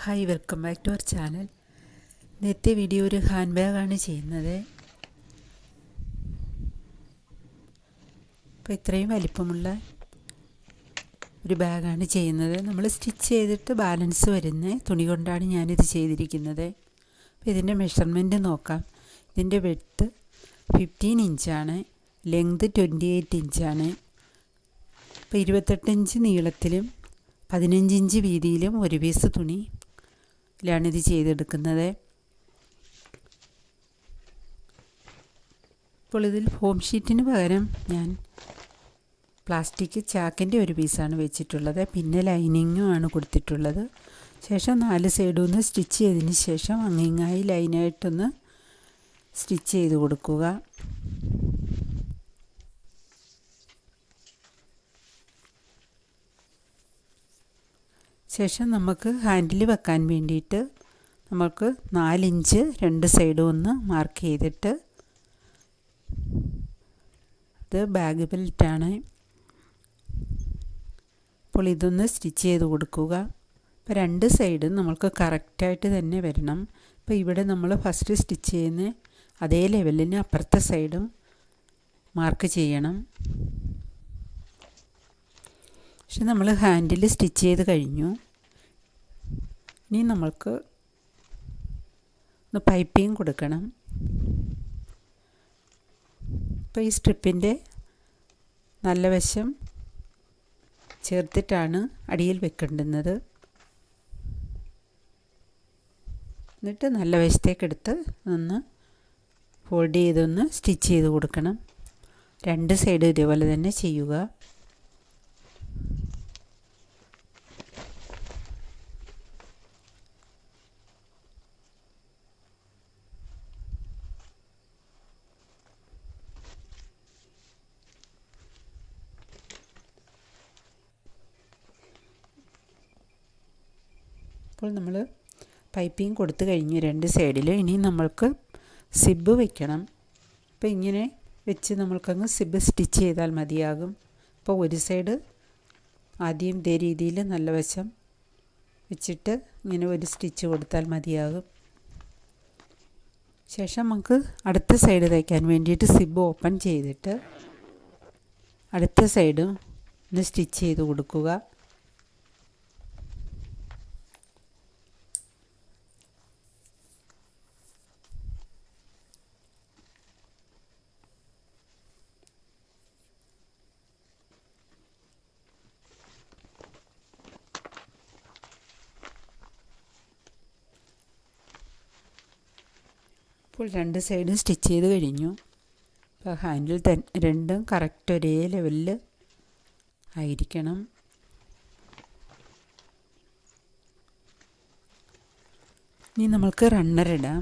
Hi, welcome back to our channel. ഇന്നത്തെ video ഒരു hand ബാഗാണ് ചെയ്യുന്നത്. അപ്പോൾ ഇത്രയും വലിപ്പമുള്ള ഒരു ബാഗാണ് ചെയ്യുന്നത്. നമ്മൾ സ്റ്റിച്ച് ചെയ്തിട്ട് ബാലൻസ് വരുന്ന തുണി കൊണ്ടാണ് ഞാനിത് ചെയ്തിരിക്കുന്നത്. അപ്പോൾ ഇതിൻ്റെ മെഷർമെൻറ്റ് നോക്കാം. ഇതിൻ്റെ വെഡ്ത്ത് 15 ഇഞ്ചാണ്, ലെങ്ത് 28 ഇഞ്ചാണ്. അപ്പോൾ 28 ഇഞ്ച് നീളത്തിലും 15 ഇഞ്ച് വീതിയിലും ഒരു പീസ് തുണിയിലാണിത് ചെയ്തെടുക്കുന്നത്. ഇപ്പോൾ ഇതിൽ ഫോം ഷീറ്റിന് പകരം ഞാൻ പ്ലാസ്റ്റിക് ചാക്കിൻ്റെ ഒരു പീസാണ് വെച്ചിട്ടുള്ളത്. പിന്നെ ലൈനിങ്ങും ആണ് കൊടുത്തിട്ടുള്ളത്. ശേഷം 4 സൈഡും ഒന്ന് സ്റ്റിച്ച് ചെയ്തതിന് ശേഷം അങ്ങിങ്ങായി ലൈനായിട്ടൊന്ന് സ്റ്റിച്ച് ചെയ്ത് കൊടുക്കുക. ശേഷം നമുക്ക് ഹാൻഡിൽ വെക്കാൻ വേണ്ടിയിട്ട് നമുക്ക് 4 ഇഞ്ച് രണ്ട് സൈഡും ഒന്ന് മാർക്ക് ചെയ്തിട്ട്, ഇത് ബാഗ് ബെൽറ്റാണ്. അപ്പോൾ ഇതൊന്ന് സ്റ്റിച്ച് ചെയ്ത് കൊടുക്കുക. അപ്പോൾ 2 സൈഡും നമുക്ക് കറക്റ്റായിട്ട് തന്നെ വരണം. അപ്പോൾ ഇവിടെ നമ്മൾ ഫസ്റ്റ് സ്റ്റിച്ച് ചെയ്യുന്ന അതേ ലെവലിന് അപ്പുറത്തെ സൈഡും മാർക്ക് ചെയ്യണം. പക്ഷെ നമ്മൾ ഹാൻഡിൽ സ്റ്റിച്ച് ചെയ്ത് കഴിഞ്ഞു. ഇനി നമ്മൾക്ക് ഒന്ന് പൈപ്പിംഗ് കൊടുക്കണം. അപ്പോൾ ഈ സ്ട്രിപ്പിൻ്റെ നല്ല വശം ചേർത്തിട്ടാണ് അടിയിൽ വെക്കേണ്ടുന്നത്. എന്നിട്ട് നല്ല വശത്തേക്കെടുത്ത് ഒന്ന് ഫോൾഡ് ചെയ്തൊന്ന് സ്റ്റിച്ച് ചെയ്ത് കൊടുക്കണം. 2 സൈഡ് ഇതേപോലെ തന്നെ ചെയ്യുക. അപ്പോൾ നമ്മൾ പൈപ്പിംഗ് കൊടുത്തു കഴിഞ്ഞു 2 സൈഡിൽ. ഇനി നമ്മൾക്ക് സിബ് വയ്ക്കണം. അപ്പോൾ ഇങ്ങനെ വെച്ച് നമ്മൾക്കങ്ങ് സിബ് സ്റ്റിച്ച് ചെയ്താൽ മതിയാകും. അപ്പോൾ ഒരു സൈഡ് ആദ്യം ഇതേ രീതിയിൽ നല്ല വശം വെച്ചിട്ട് ഇങ്ങനെ ഒരു സ്റ്റിച്ച് കൊടുത്താൽ മതിയാകും. ശേഷം നമുക്ക് അടുത്ത സൈഡ് തയ്ക്കാൻ വേണ്ടിയിട്ട് സിബ് ഓപ്പൺ ചെയ്തിട്ട് അടുത്ത സൈഡും ഒന്ന് സ്റ്റിച്ച് ചെയ്ത് കൊടുക്കുക. ഇപ്പോൾ 2 സൈഡും സ്റ്റിച്ച് ചെയ്ത് കഴിഞ്ഞു. അപ്പോൾ ഹാൻഡിൽ രണ്ടും കറക്റ്റ് ഒരേ ലെവലിൽ ആയിരിക്കണം. ഇനി നമ്മൾക്ക് റണ്ണർ ഇടാം.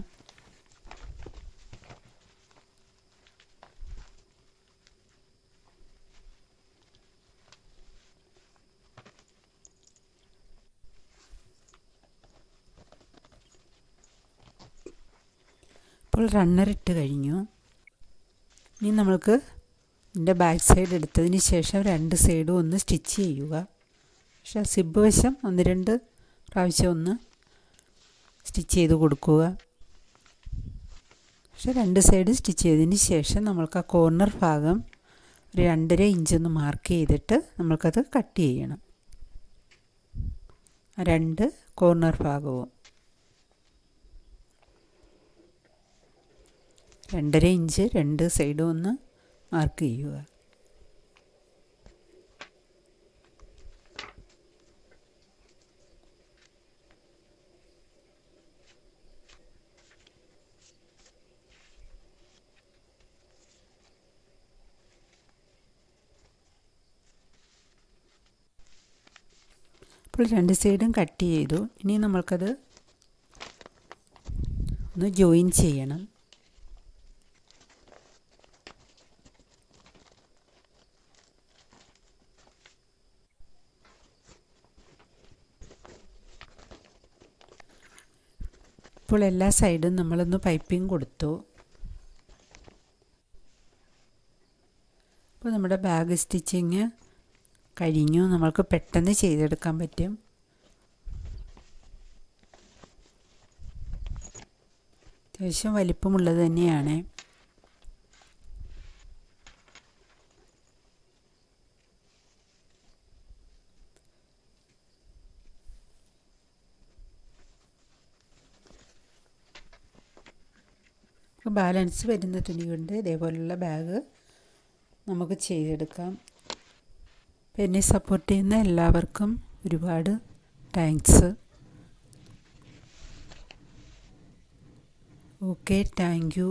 ഇപ്പോൾ റണ്ണർ ഇട്ട് കഴിഞ്ഞു. ഇനി നമ്മൾക്ക് ഇതിൻ്റെ ബാക്ക് സൈഡ് എടുത്തതിന് ശേഷം 2 സൈഡും ഒന്ന് സ്റ്റിച്ച് ചെയ്യുക. പക്ഷേ സിബ് വശം 1-2 പ്രാവശ്യം ഒന്ന് സ്റ്റിച്ച് ചെയ്ത് കൊടുക്കുക. പക്ഷേ 2 സൈഡ് സ്റ്റിച്ച് ചെയ്തതിന് ശേഷം നമ്മൾക്ക് ആ കോർണർ ഭാഗം ഒരു 2.5 ഇഞ്ചൊന്ന് മാർക്ക് ചെയ്തിട്ട് നമ്മൾക്കത് കട്ട് ചെയ്യണം. ആ 2 കോർണർ ഭാഗവും 2.5 ഇഞ്ച് 2 സൈഡും ഒന്ന് മാർക്ക് ചെയ്യുക. അപ്പോൾ 2 സൈഡും കട്ട് ചെയ്തു. ഇനി നമ്മൾക്കത് ഒന്ന് ജോയിൻ ചെയ്യണം. ഇപ്പോൾ എല്ലാ സൈഡും നമ്മളൊന്ന് പൈപ്പിംഗ് കൊടുത്തു. അപ്പോൾ നമ്മുടെ ബാഗ് സ്റ്റിച്ചിങ് കഴിഞ്ഞു. നമ്മൾക്ക് പെട്ടെന്ന് ചെയ്തെടുക്കാൻ പറ്റും. അത്യാവശ്യം വലിപ്പമുള്ളത് തന്നെയാണ്. ബാലൻസ് വരുന്ന തുണി കൊണ്ട് ഇതേപോലുള്ള ബാഗ് നമുക്ക് ചെയ്തെടുക്കാം. എന്നെ സപ്പോർട്ട് ചെയ്യുന്ന എല്ലാവർക്കും ഒരുപാട് താങ്ക്സ്. Okay, thank you.